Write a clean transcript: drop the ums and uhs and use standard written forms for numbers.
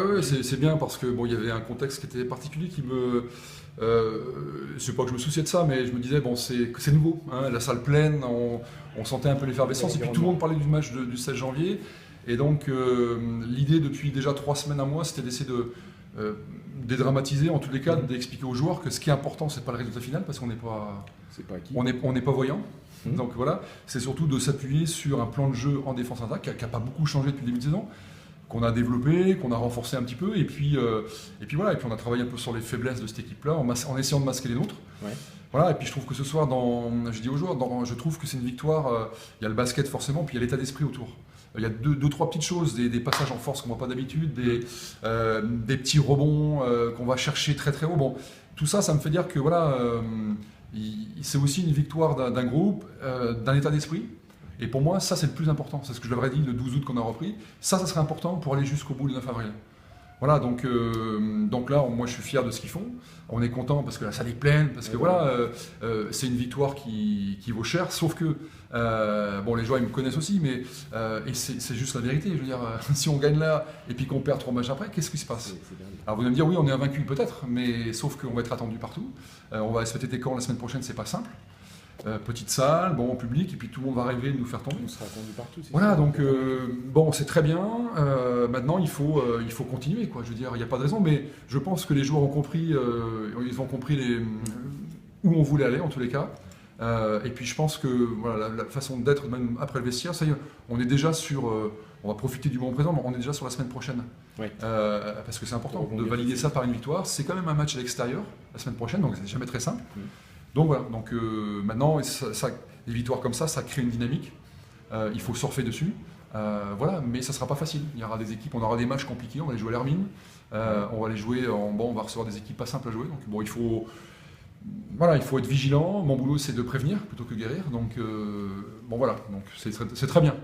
ouais, c'est bien parce que bon, il y avait un contexte qui était particulier qui me. C'est pas que je me souciais de ça, mais je me disais, bon, c'est nouveau, hein, la salle pleine, on sentait un peu l'effervescence, et puis tout le monde parlait du match du 16 janvier. Et donc, l'idée depuis déjà 3 semaines à moi, c'était d'essayer de dédramatiser, en tous les cas, d'expliquer aux joueurs que ce qui est important, c'est pas le résultat final, parce qu'on n'est pas, C'est pas acquis. on n'est pas voyant. Mhm. Donc voilà, c'est surtout de s'appuyer sur un plan de jeu en défense-attaque qui n'a pas beaucoup changé depuis le début de saison, qu'on a développé, qu'on a renforcé un petit peu, et puis voilà, et puis on a travaillé un peu sur les faiblesses de cette équipe-là en essayant de masquer les nôtres. Ouais. Voilà, et puis je trouve que ce soir, je dis aux joueurs, je trouve que c'est une victoire. Il y a le basket forcément, puis il y a l'état d'esprit autour. Il y a deux, trois petites choses, des passages en force qu'on ne voit pas d'habitude, des petits rebonds qu'on va chercher très très haut. Bon, tout ça, ça me fait dire que voilà, c'est aussi une victoire d'un groupe, d'un état d'esprit. Et pour moi, ça c'est le plus important. C'est ce que je leur ai dit le 12 août qu'on a repris. Ça serait important pour aller jusqu'au bout le 9 avril. Voilà, donc là, moi je suis fier de ce qu'ils font. On est content parce que la salle est pleine, parce que voilà, c'est une victoire qui vaut cher. Sauf que, bon, les joueurs ils me connaissent aussi, mais et c'est juste la vérité. Je veux dire, si on gagne là et puis qu'on perd 3 matchs après, qu'est-ce qui se passe? Alors vous allez me dire, oui, on est invaincu peut-être, mais sauf qu'on va être attendu partout. On va se fêter quand la semaine prochaine, c'est pas simple. Petite salle, bon public, et puis tout le monde va rêver de nous faire tomber. On sera attendu partout. Voilà, donc bon, c'est très bien. Maintenant, il faut continuer, quoi. Je veux dire, il n'y a pas de raison, mais je pense que les joueurs ont compris, ils ont compris où on voulait aller, en tous les cas. Et puis, je pense que voilà, la façon d'être, même après le vestiaire, ça y est, on est déjà sur. On va profiter du moment présent, mais on est déjà sur la semaine prochaine. Ouais. Parce que c'est important de valider ça par une victoire. C'est quand même un match à l'extérieur la semaine prochaine, donc c'est jamais très simple. Donc voilà, donc maintenant, des victoires comme ça crée une dynamique. Il faut surfer dessus. Voilà, mais ça ne sera pas facile. Il y aura des équipes, on aura des matchs compliqués, on va les jouer à l'Hermine. On va les jouer on va recevoir des équipes pas simples à jouer. Donc bon, il faut être vigilant. Mon boulot, c'est de prévenir plutôt que guérir. Donc bon voilà, donc c'est très bien.